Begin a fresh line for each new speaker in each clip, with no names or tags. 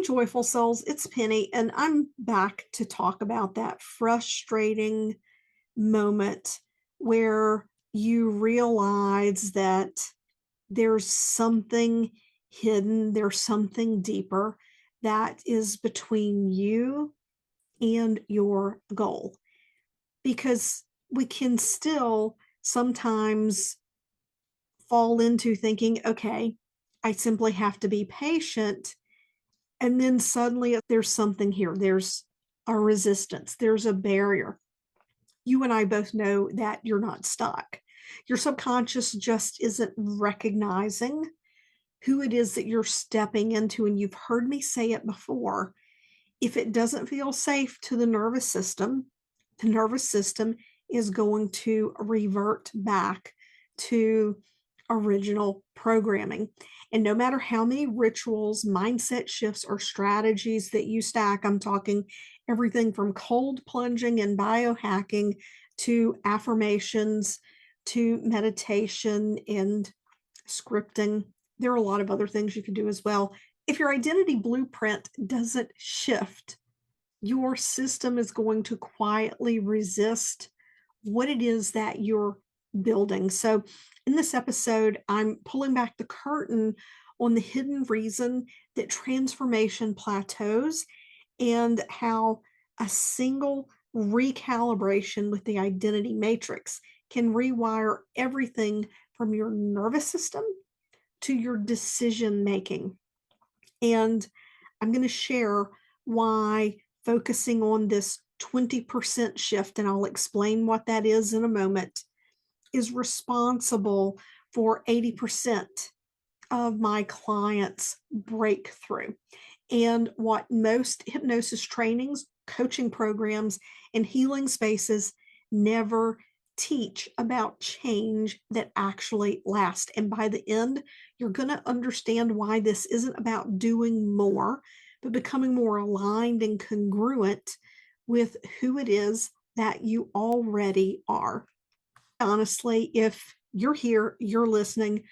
Joyful Souls, it's Penny, and I'm back to talk about that frustrating moment where you realize that there's something hidden, there's something deeper that is between you and your goal. Because we can still sometimes fall into thinking, okay, I simply have to be patient. And then suddenly there's something here. There's a resistance, there's a barrier. You and I both know that you're not stuck. Your subconscious just isn't recognizing who it is that you're stepping into. And you've heard me say it before. If it doesn't feel safe to the nervous system is going to revert back to original programming. And no matter how many rituals, mindset shifts, or strategies that you stack, I'm talking everything from cold plunging and biohacking to affirmations to meditation and scripting. There are a lot of other things you can do as well. If your identity blueprint doesn't shift, your system is going to quietly resist what it is that you're building. So, in this episode, I'm pulling back the curtain on the hidden reason that transformation plateaus and how a single recalibration with the identity matrix can rewire everything from your nervous system to your decision making. And I'm going to share why focusing on this 20% shift, and I'll explain what that is in a moment, is responsible for 80% of my clients' breakthrough. And what most hypnosis trainings, coaching programs, and healing spaces never teach about change that actually lasts. And by the end, you're going to understand why this isn't about doing more, but becoming more aligned and congruent with who it is that you already are. Honestly, if you're here, you're listening,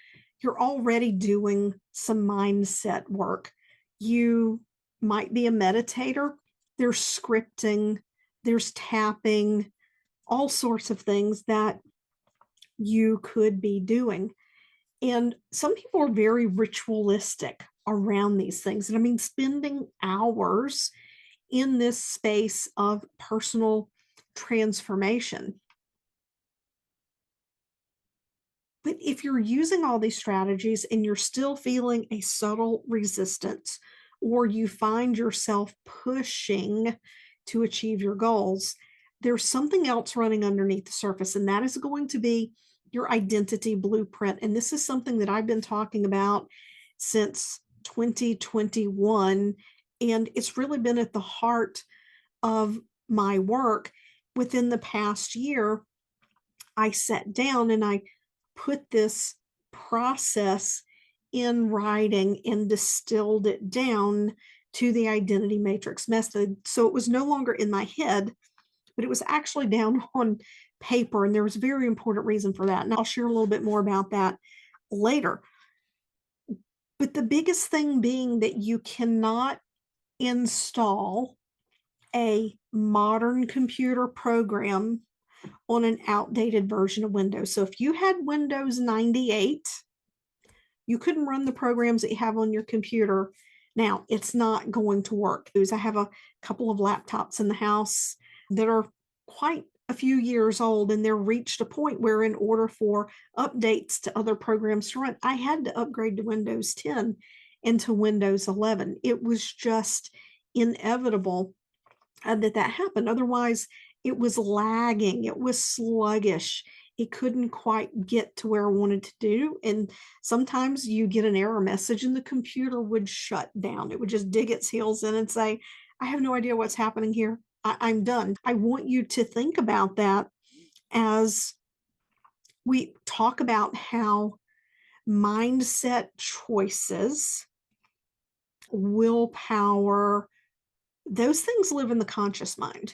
you're already doing some mindset work. You might be a meditator. There's scripting, there's tapping, all sorts of things that you could be doing. And some people are very ritualistic around these things. And I mean, spending hours in this space of personal transformation. But if you're using all these strategies and you're still feeling a subtle resistance, or you find yourself pushing to achieve your goals, there's something else running underneath the surface, and that is going to be your identity blueprint. And this is something that I've been talking about since 2021, and it's really been at the heart of my work. Within the past year, I sat down and I put this process in writing and distilled it down to the identity matrix method. So it was no longer in my head, but it was actually down on paper. And there was a very important reason for that. And I'll share a little bit more about that later. But the biggest thing being that you cannot install a modern computer program on an outdated version of Windows. So if you had Windows 98, you couldn't run the programs that you have on your computer. Now, it's not going to work. I have a couple of laptops in the house that are quite a few years old, and they're reached a point where in order for updates to other programs to run, I had to upgrade to Windows 10 and to Windows 11. It was just inevitable that happened. Otherwise, it was lagging, it was sluggish. It couldn't quite get to where I wanted to do. And sometimes you get an error message and the computer would shut down. It would just dig its heels in and say, I have no idea what's happening here. I'm done. I want you to think about that as we talk about how mindset choices, willpower, those things live in the conscious mind.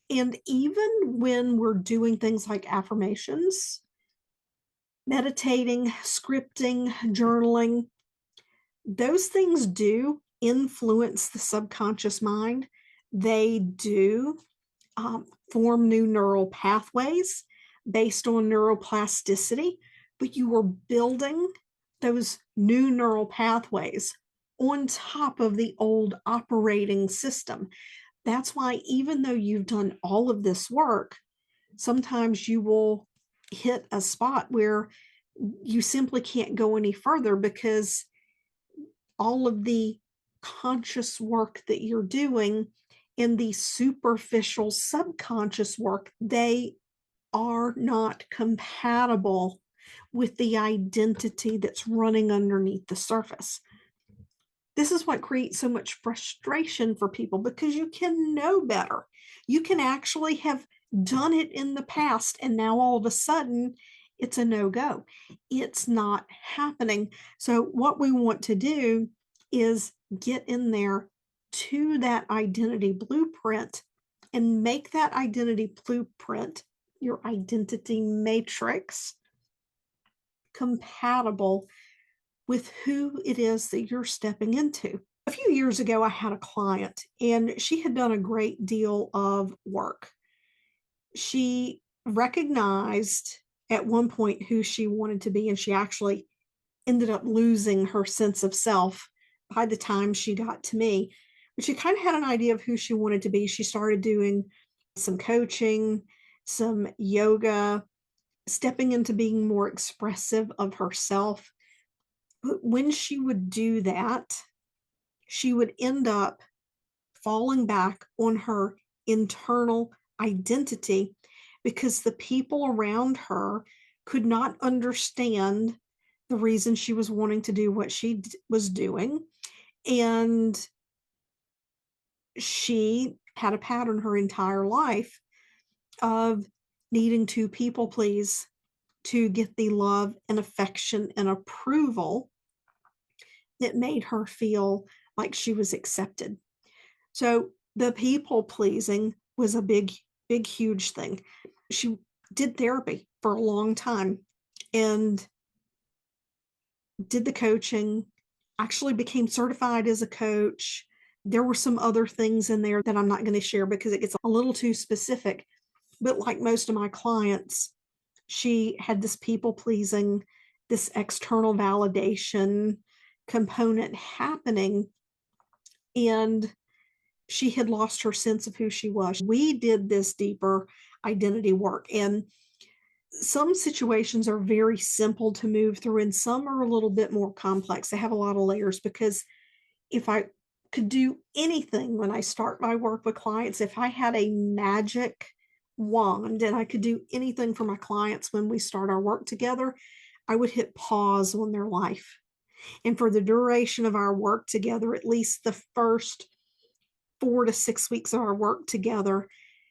And even when we're doing things like affirmations, meditating, scripting, journaling, those things do influence the subconscious mind. They do form new neural pathways based on neuroplasticity, but you are building those new neural pathways on top of the old operating system. That's why, even though you've done all of this work, sometimes you will hit a spot where you simply can't go any further because all of the conscious work that you're doing and the superficial subconscious work, they are not compatible with the identity that's running underneath the surface. This is what creates so much frustration for people because you can know better. You can actually have done it in the past, and now all of a sudden it's a no go. It's not happening. So, what we want to do is get in there to that identity blueprint and make that identity blueprint, your identity matrix, compatible with who it is that you're stepping into. A few years ago, I had a client and she had done a great deal of work. She recognized at one point who she wanted to be, and she actually ended up losing her sense of self by the time she got to me. But she kind of had an idea of who she wanted to be. She started doing some coaching, some yoga, stepping into being more expressive of herself. But when she would do that, she would end up falling back on her internal identity because the people around her could not understand the reason she was wanting to do what she was doing. And she had a pattern her entire life of needing to people please to get the love and affection and approval that made her feel like she was accepted. So the people pleasing was a big, huge thing. She did therapy for a long time and did the coaching, actually became certified as a coach. There were some other things in there that I'm not going to share because it gets a little too specific. But like most of my clients, she had this people pleasing, this external validation component happening. And she had lost her sense of who she was. We did this deeper identity work, and some situations are very simple to move through, and some are a little bit more complex. They have a lot of layers because if I could do anything when I start my work with clients, if I had a magic wand and I could do anything for my clients when we start our work together, I would hit pause on their life. And for the duration of our work together, at least the first 4 to 6 weeks of our work together,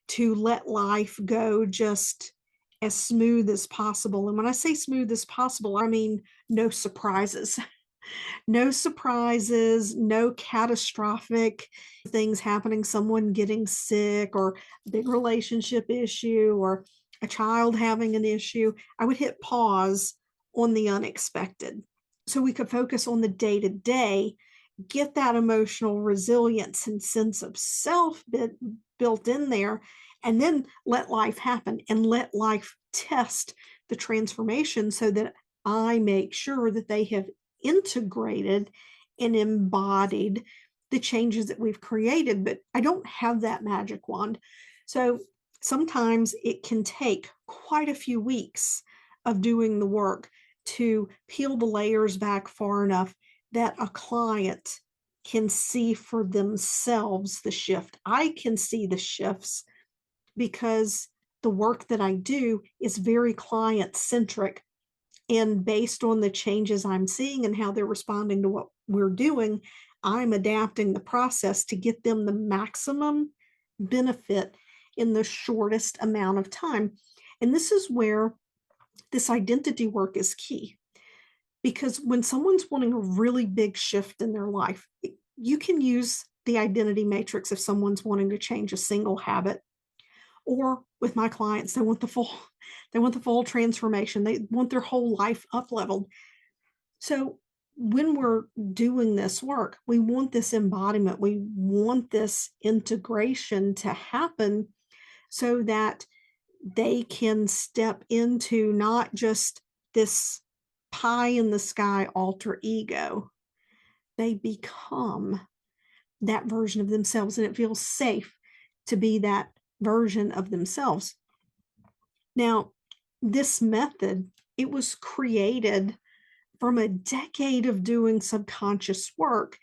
to let life go just as smooth as possible. And when I say smooth as possible, I mean no surprises. No surprises, no catastrophic things happening, someone getting sick or a big relationship issue or a child having an issue. I would hit pause on the unexpected so we could focus on the day to day, get that emotional resilience and sense of self built in there, and then let life happen and let life test the transformation so that I make sure that they have integrated and embodied the changes that we've created. But I don't have that magic wand. So sometimes it can take quite a few weeks of doing the work to peel the layers back far enough that a client can see for themselves the shift. I can see the shifts because the work that I do is very client centric. And based on the changes I'm seeing and how they're responding to what we're doing, I'm adapting the process to get them the maximum benefit in the shortest amount of time. And this is where this identity work is key. Because when someone's wanting a really big shift in their life, you can use the identity matrix if someone's wanting to change a single habit. Or with my clients, they want the full transformation. They want their whole life up leveled. So when we're doing this work, we want this embodiment, we want this integration to happen so that they can step into not just this pie in the sky alter ego. They become that version of themselves, and it feels safe to be that version of themselves. Now, this method, it was created from a decade of doing subconscious work.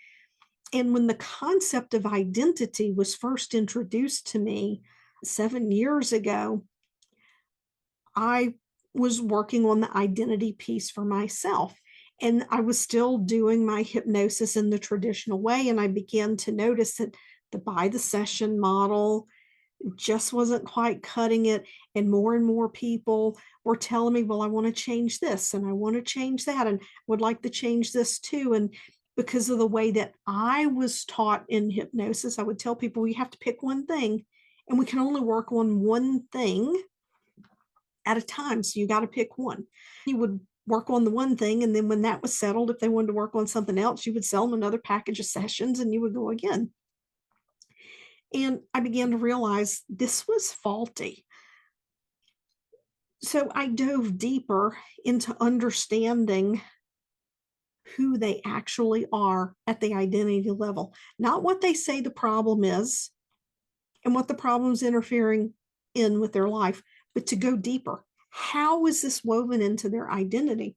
And when the concept of identity was first introduced to me 7 years ago, I was working on the identity piece for myself. And I was still doing my hypnosis in the traditional way. And I began to notice that the by the session model just wasn't quite cutting it. And more people were telling me, well, I want to change this and I want to change that and would like to change this too. And because of the way that I was taught in hypnosis, I would tell people, we have to pick one thing and we can only work on one thing at a time. So you got to pick one. You would work on the one thing. And then when that was settled, if they wanted to work on something else, you would sell them another package of sessions and you would go again. And I began to realize this was faulty. So I dove deeper into understanding who they actually are at the identity level, not what they say the problem is and what the problem's interfering in with their life, but to go deeper. How is this woven into their identity?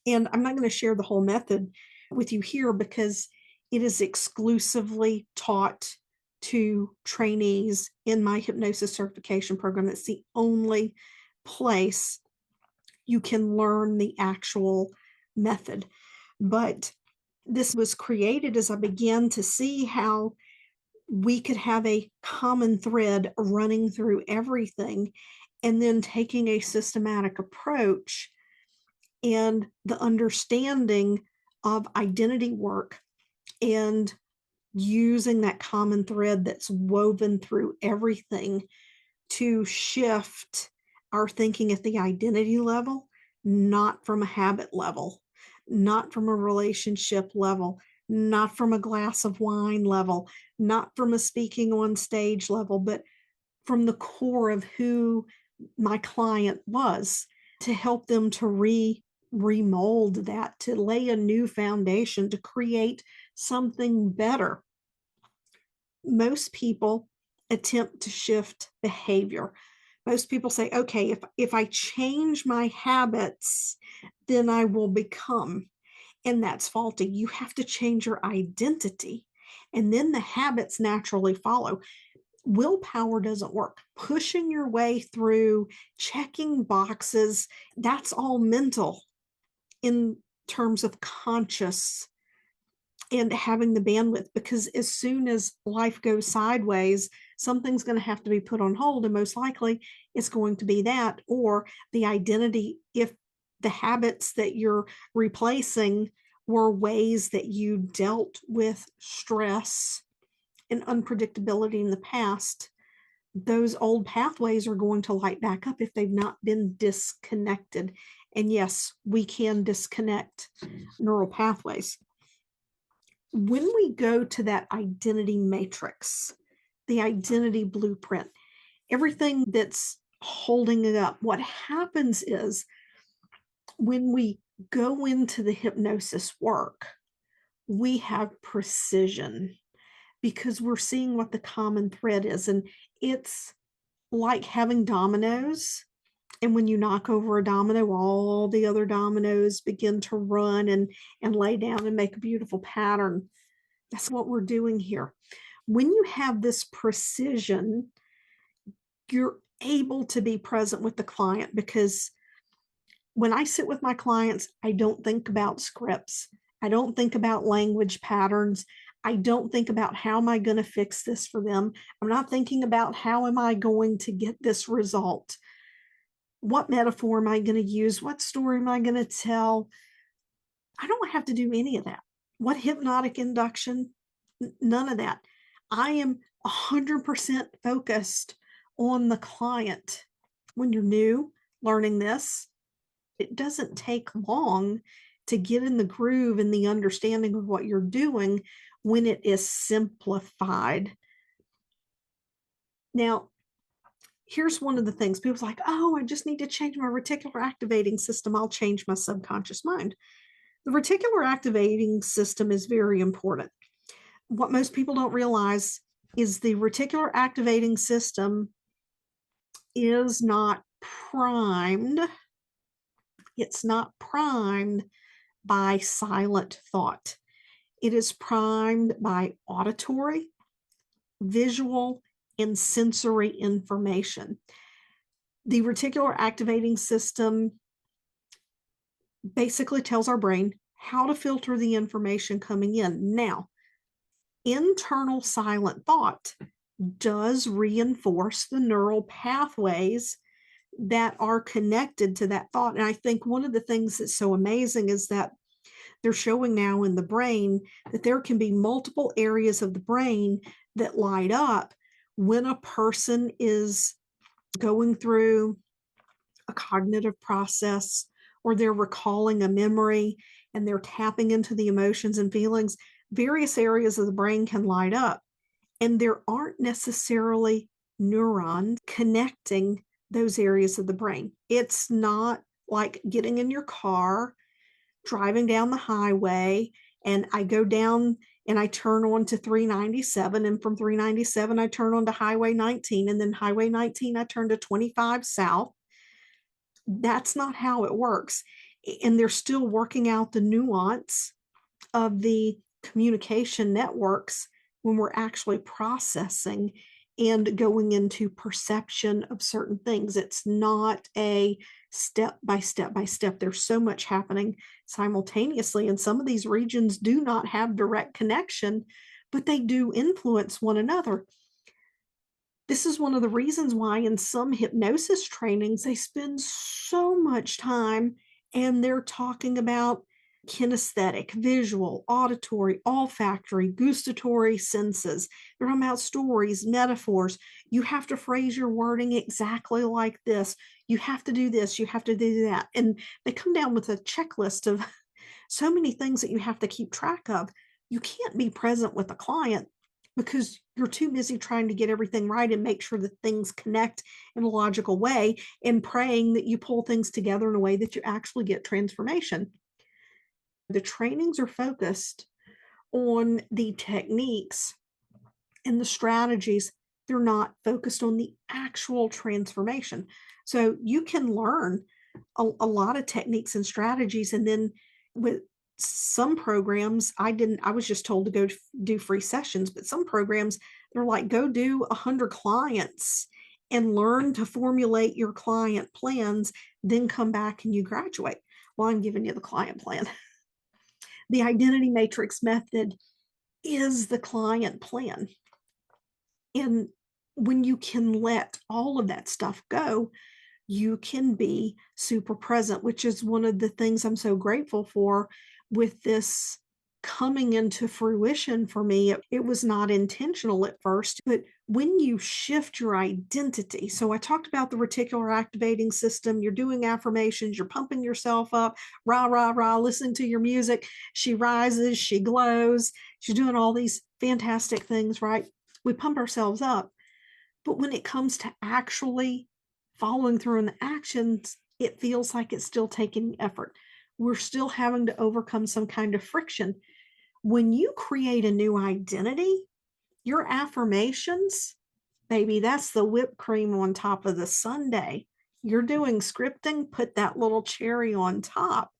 And I'm not going to share the whole method with you here because it is exclusively taught to trainees in my hypnosis certification program. That's the only place you can learn the actual method. But this was created as I began to see how we could have a common thread running through everything, and then taking a systematic approach and the understanding of identity work and using that common thread that's woven through everything to shift our thinking at the identity level, not from a habit level, not from a relationship level, not from a glass of wine level, not from a speaking on stage level, but from the core of who my client was, to help them to remold that, to lay a new foundation, to create something better. Most people attempt to shift behavior. Most people say, okay, if I change my habits, then I will become. And that's faulty. You have to change your identity, and then the habits naturally follow. Willpower doesn't work. Pushing your way through, checking boxes, that's all mental in terms of conscious and having the bandwidth, because as soon as life goes sideways, something's going to have to be put on hold. And most likely it's going to be that, or the identity. If the habits that you're replacing were ways that you dealt with stress and unpredictability in the past, those old pathways are going to light back up if they've not been disconnected. And yes, we can disconnect neural pathways. When we go to that identity matrix, the identity blueprint, everything that's holding it up, what happens is when we go into the hypnosis work, we have precision because we're seeing what the common thread is. And it's like having dominoes. And when you knock over a domino, all the other dominoes begin to run and lay down and make a beautiful pattern. That's what we're doing here. When you have this precision, you're able to be present with the client, because when I sit with my clients, I don't think about scripts. I don't think about language patterns. I don't think about how am I going to fix this for them. I'm not thinking about how am I going to get this result. What metaphor am I going to use? What story am I going to tell? I don't have to do any of that. What hypnotic induction? None of that. I am 100% focused on the client. When you're new, learning this, it doesn't take long to get in the groove and the understanding of what you're doing when it is simplified. Now, here's one of the things people's like, oh, I just need to change my reticular activating system. I'll change my subconscious mind. The reticular activating system is very important. What most people don't realize is the reticular activating system is not primed. It's not primed by silent thought. It is primed by auditory, visual, and sensory information. The reticular activating system basically tells our brain how to filter the information coming in. Now, internal silent thought does reinforce the neural pathways that are connected to that thought. And I think one of the things that's so amazing is that they're showing now in the brain that there can be multiple areas of the brain that light up when a person is going through a cognitive process or they're recalling a memory and they're tapping into the emotions and feelings. Various areas of the brain can light up, and there aren't necessarily neurons connecting those areas of the brain. It's not like getting in your car, driving down the highway, and I go down and I turn on to 397, and from 397 I turn on to Highway 19, and then Highway 19 I turn to 25 South. That's not how it works. And they're still working out the nuance of the communication networks when we're actually processing and going into perception of certain things. It's not a step by step by step. There's so much happening simultaneously, and some of these regions do not have direct connection, but they do influence one another. This is one of the reasons why in some hypnosis trainings, they spend so much time and they're talking about kinesthetic, visual, auditory, olfactory, gustatory senses. They're talking about stories, metaphors. You have to phrase your wording exactly like this. You have to do this. You have to do that. And they come down with a checklist of so many things that you have to keep track of. You can't be present with a client because you're too busy trying to get everything right and make sure that things connect in a logical way and praying that you pull things together in a way that you actually get transformation. The trainings are focused on the techniques and the strategies. They're not focused on the actual transformation. So you can learn a lot of techniques and strategies, and then with some programs, I was just told to go do free sessions, but some programs, they're like, go do 100 clients and learn to formulate your client plans, then come back and you graduate. Well, I'm giving you the client plan. The identity matrix method is the client plan. And when you can let all of that stuff go, you can be super present, which is one of the things I'm so grateful for with this coming into fruition for me. It was not intentional at first, but when you shift your identity, so I talked about the reticular activating system, you're doing affirmations, you're pumping yourself up, rah, rah, rah, listening to your music. She rises, she glows, she's doing all these fantastic things, right? We pump ourselves up. But when it comes to actually following through in the actions, it feels like it's still taking effort. We're still having to overcome some kind of friction. When you create a new identity, your affirmations, baby, that's the whipped cream on top of the sundae. You're doing scripting, put that little cherry on top.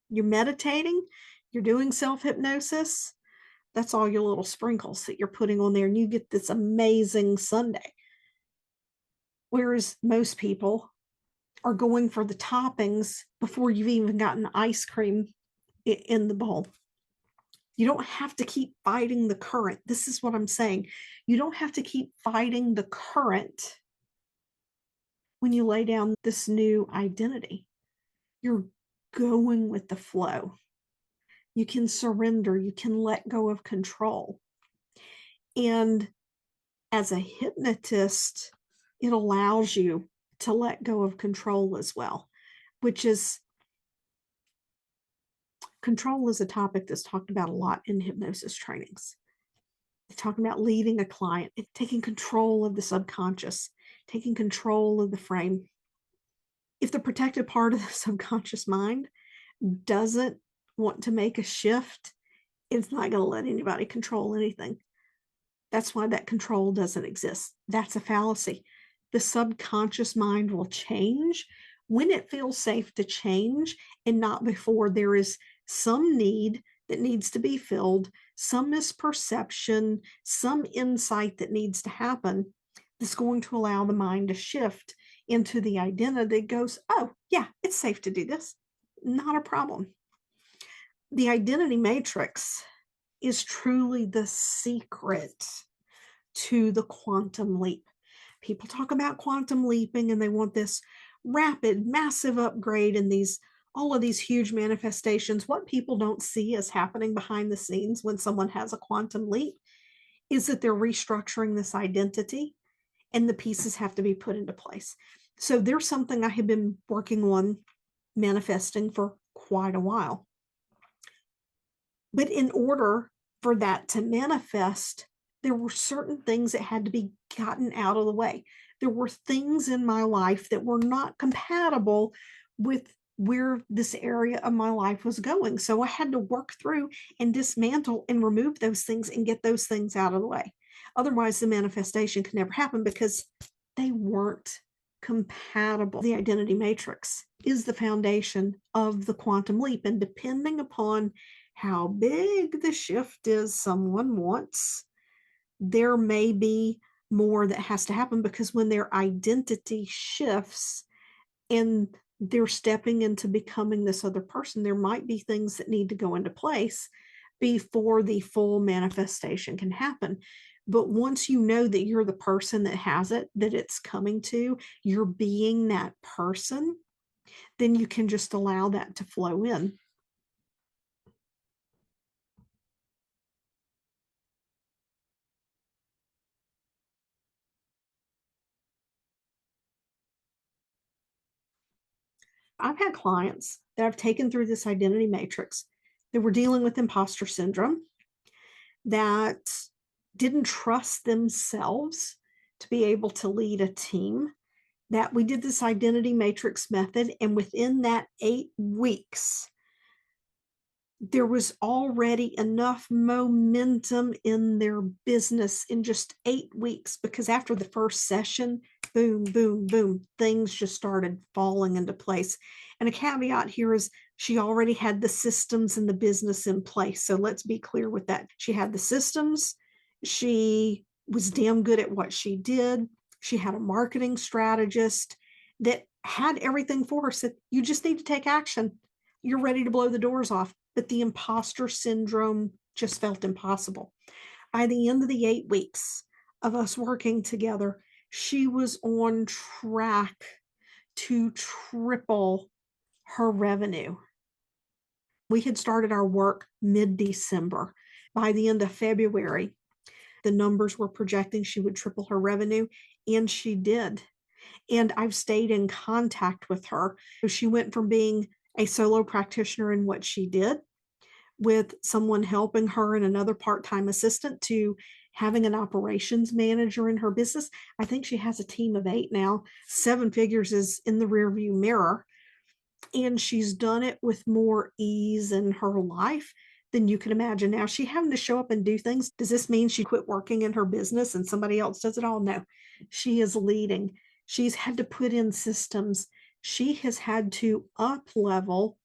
You're meditating, you're doing self hypnosis. That's all your little sprinkles that you're putting on there, and you get this amazing sundae. Whereas most people are going for the toppings before you've even gotten ice cream in the bowl. You don't have to keep fighting the current. This is what I'm saying. You don't have to keep fighting the current when you lay down this new identity. You're going with the flow. You can surrender. You can let go of control. And as a hypnotist, it allows you to let go of control as well, which is Control is a topic that's talked about a lot in hypnosis trainings. Talking about leading a client, taking control of the subconscious, taking control of the frame. If the protected part of the subconscious mind doesn't want to make a shift, it's not going to let anybody control anything. That's why that control doesn't exist. That's a fallacy. The subconscious mind will change when it feels safe to change and not before there is some need that needs to be filled, some misperception, some insight that needs to happen that's going to allow the mind to shift into the identity that goes, oh, yeah, it's safe to do this. Not a problem. The identity matrix is truly the secret to the quantum leap. People talk about quantum leaping and they want this rapid, massive upgrade and these all of these huge manifestations. What people don't see is happening behind the scenes when someone has a quantum leap is that they're restructuring this identity and the pieces have to be put into place. So there's something I have been working on manifesting for quite a while. But in order for that to manifest, there were certain things that had to be gotten out of the way. There were things in my life that were not compatible with where this area of my life was going. So I had to work through and dismantle and remove those things and get those things out of the way. Otherwise, the manifestation could never happen because they weren't compatible. The identity matrix is the foundation of the quantum leap. And depending upon how big the shift is someone wants, there may be more that has to happen because when their identity shifts and they're stepping into becoming this other person, there might be things that need to go into place before the full manifestation can happen. But once you know that you're the person that has it, that it's coming to, you're being that person, then you can just allow that to flow in. I've had clients that I've taken through this identity matrix that were dealing with imposter syndrome, that didn't trust themselves to be able to lead a team, that we did this identity matrix method. And within that 8 weeks, there was already enough momentum in their business in just 8 weeks because after the first session, boom, boom, boom, things just started falling into place. And a caveat here is she already had the systems and the business in place. So let's be clear with that. She had the systems. She was damn good at what she did. She had a marketing strategist that had everything for her. Said, you just need to take action. You're ready to blow the doors off. But the imposter syndrome just felt impossible. By the end of the 8 weeks of us working together, she was on track to triple her revenue. We had started our work mid-December. By the end of February, the numbers were projecting she would triple her revenue, and she did. And I've stayed in contact with her. She went from being a solo practitioner in what she did with someone helping her and another part-time assistant to having an operations manager in her business. I think she has a team of 8 now. 7 figures is in the rearview mirror. And she's done it with more ease in her life than you can imagine. Now, she having to show up and do things. Does this mean she quit working in her business and somebody else does it all? No. She is leading. She's had to put in systems. She has had to up level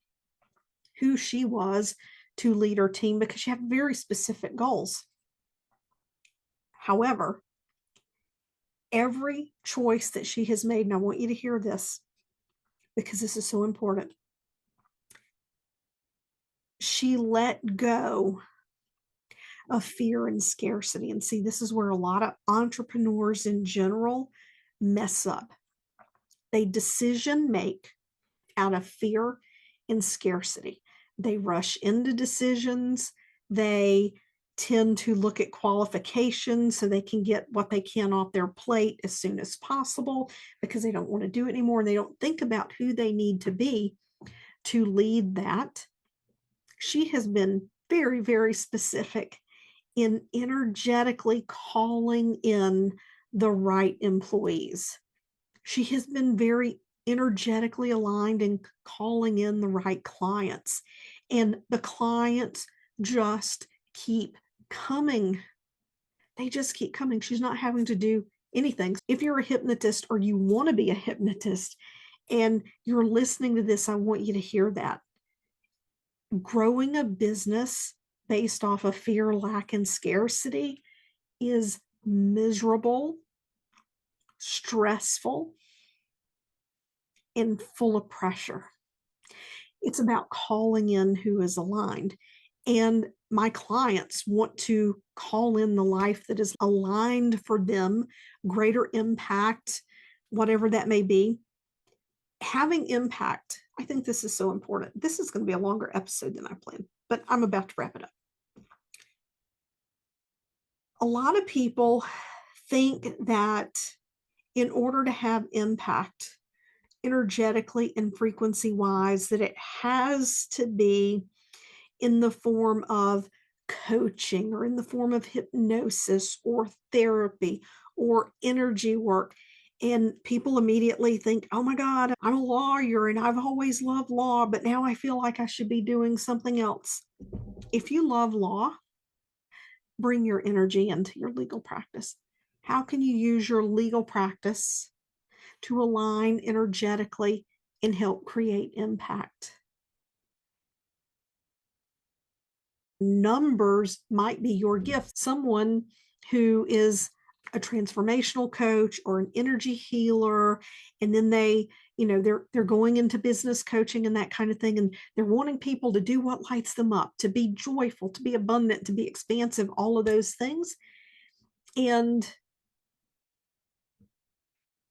who she was to lead her team because she had very specific goals. However, every choice that she has made, and I want you to hear this because this is so important, she let go of fear and scarcity. And see, this is where a lot of entrepreneurs in general mess up. They decision make out of fear and scarcity. They rush into decisions. They tend to look at qualifications so they can get what they can off their plate as soon as possible because they don't want to do it anymore. And they don't think about who they need to be to lead that She has been very, very specific in energetically calling in the right employees. She has been very energetically aligned and calling in the right clients. And the clients just keep coming. They just keep coming. She's not having to do anything. If you're a hypnotist or you want to be a hypnotist and you're listening to this, I want you to hear that. Growing a business based off of fear, lack, and scarcity is miserable, stressful, and full of pressure. It's about calling in who is aligned. And my clients want to call in the life that is aligned for them, greater impact, whatever that may be. Having impact, I think this is so important. This is going to be a longer episode than I planned, but I'm about to wrap it up. A lot of people think that in order to have impact, energetically and frequency wise, that it has to be in the form of coaching or in the form of hypnosis or therapy or energy work. And people immediately think, oh my God, I'm a lawyer and I've always loved law, but now I feel like I should be doing something else. If you love law, bring your energy into your legal practice. How can you use your legal practice to align energetically and help create impact? Numbers might be your gift. Someone who is a transformational coach or an energy healer, and then they're going into business coaching and that kind of thing, and they're wanting people to do what lights them up, to be joyful, to be abundant, to be expansive, all of those things. And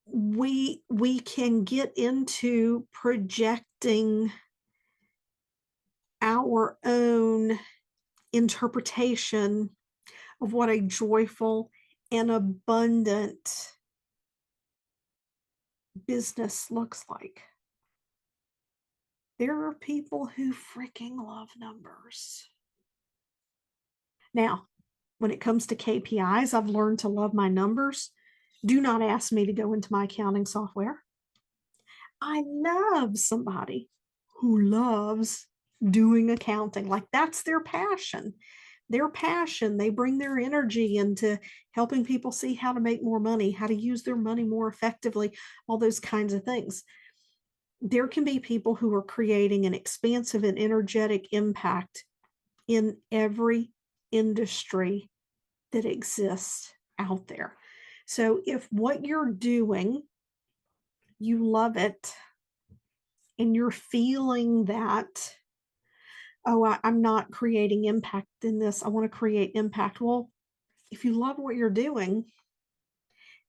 we can get into projecting our own interpretation of what a joyful and abundant business looks like. There are people who freaking love numbers. Now, when it comes to KPIs, I've learned to love my numbers. Do not ask me to go into my accounting software. I love somebody who loves doing accounting. Like that's their passion. Their passion, they bring their energy into helping people see how to make more money, how to use their money more effectively, all those kinds of things. There can be people who are creating an expansive and energetic impact in every industry that exists out there. So if what you're doing, you love it, and you're feeling that, oh, I'm not creating impact in this, I want to create impact. Well, if you love what you're doing,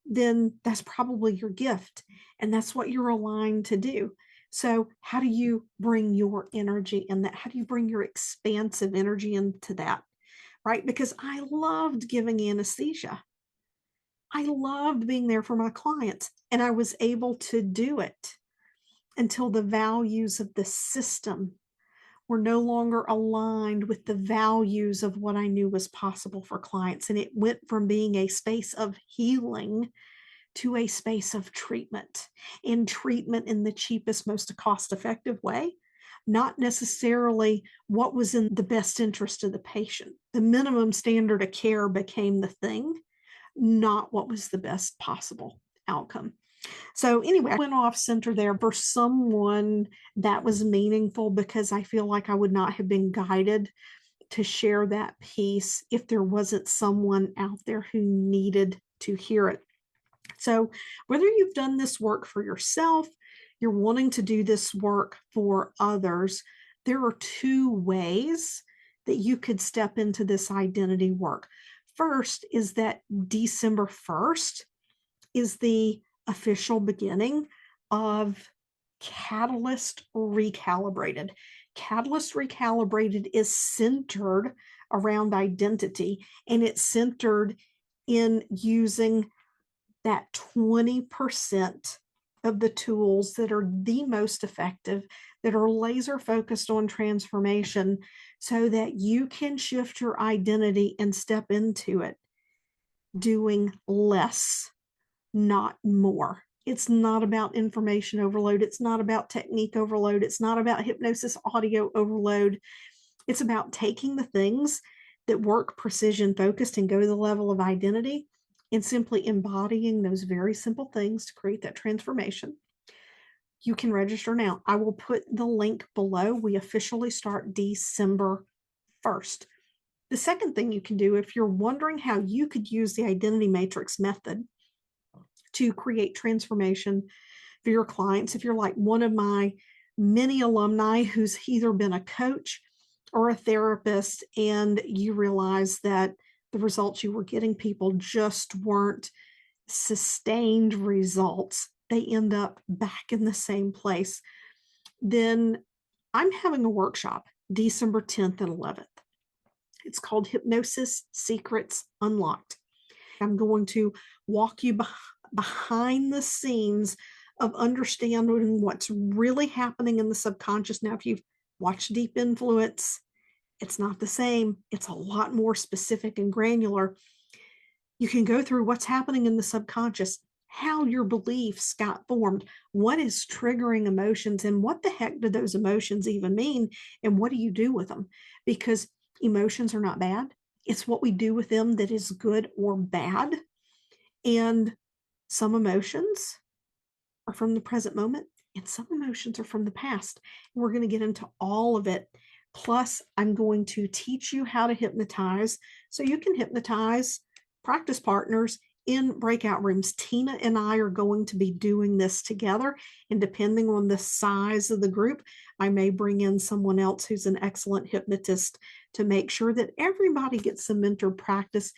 then that's probably your gift and that's what you're aligned to do. So, how do you bring your energy in that? How do you bring your expansive energy into that? Right? Because I loved giving anesthesia. I loved being there for my clients, and I was able to do it until the values of the system were no longer aligned with the values of what I knew was possible for clients. And it went from being a space of healing to a space of treatment, and treatment in the cheapest, most cost effective way, not necessarily what was in the best interest of the patient. The minimum standard of care became the thing, not what was the best possible outcome. So anyway, I went off center there for someone that was meaningful, because I feel like I would not have been guided to share that piece if there wasn't someone out there who needed to hear it. So whether you've done this work for yourself, you're wanting to do this work for others, there are two ways that you could step into this identity work. First is that December 1st is the official beginning of Catalyst Recalibrated. Catalyst Recalibrated is centered around identity, and it's centered in using that 20% of the tools that are the most effective, that are laser focused on transformation so that you can shift your identity and step into it doing less, not more. It's not about information overload. It's not about technique overload. It's not about hypnosis audio overload. It's about taking the things that work precision focused and go to the level of identity and simply embodying those very simple things to create that transformation. You can register now. I will put the link below. We officially start December 1st. The second thing you can do, if you're wondering how you could use the identity matrix method to create transformation for your clients, if you're like one of my many alumni who's either been a coach or a therapist and you realize that the results you were getting people just weren't sustained results, they end up back in the same place, then I'm having a workshop December 10th and 11th. It's called Hypnosis Secrets Unlocked. I'm going to walk you behind the scenes of understanding what's really happening in the subconscious. Now, if you've watched Deep Influence, it's not the same. It's a lot more specific and granular. You can go through what's happening in the subconscious, how your beliefs got formed, what is triggering emotions, and what the heck do those emotions even mean, and what do you do with them? Because emotions are not bad. It's what we do with them that is good or bad. And some emotions are from the present moment, and some emotions are from the past. And we're going to get into all of it. Plus, I'm going to teach you how to hypnotize so you can hypnotize practice partners in breakout rooms. Tina and I are going to be doing this together. And depending on the size of the group, I may bring in someone else who's an excellent hypnotist to make sure that everybody gets some mentor practice.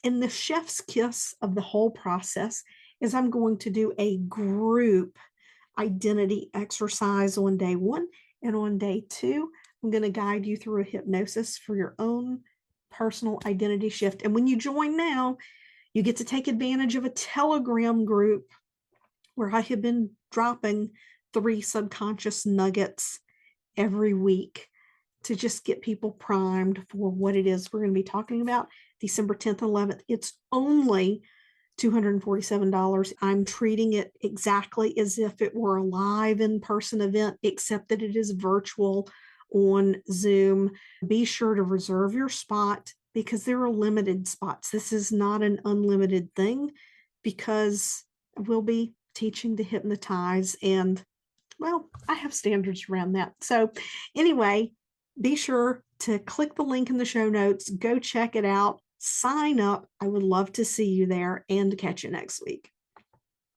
And the chef's kiss of the whole process is I'm going to do a group identity exercise on day 1. And on day 2, I'm going to guide you through a hypnosis for your own personal identity shift. And when you join now, you get to take advantage of a Telegram group where I have been dropping 3 subconscious nuggets every week to just get people primed for what it is we're going to be talking about December 10th and 11th. It's only $247. I'm treating it exactly as if it were a live in-person event, except that it is virtual on Zoom. Be sure to reserve your spot because there are limited spots. This is not an unlimited thing because we'll be teaching to hypnotize, and well, I have standards around that. So anyway, be sure to click the link in the show notes, go check it out, sign up. I would love to see you there and catch you next week.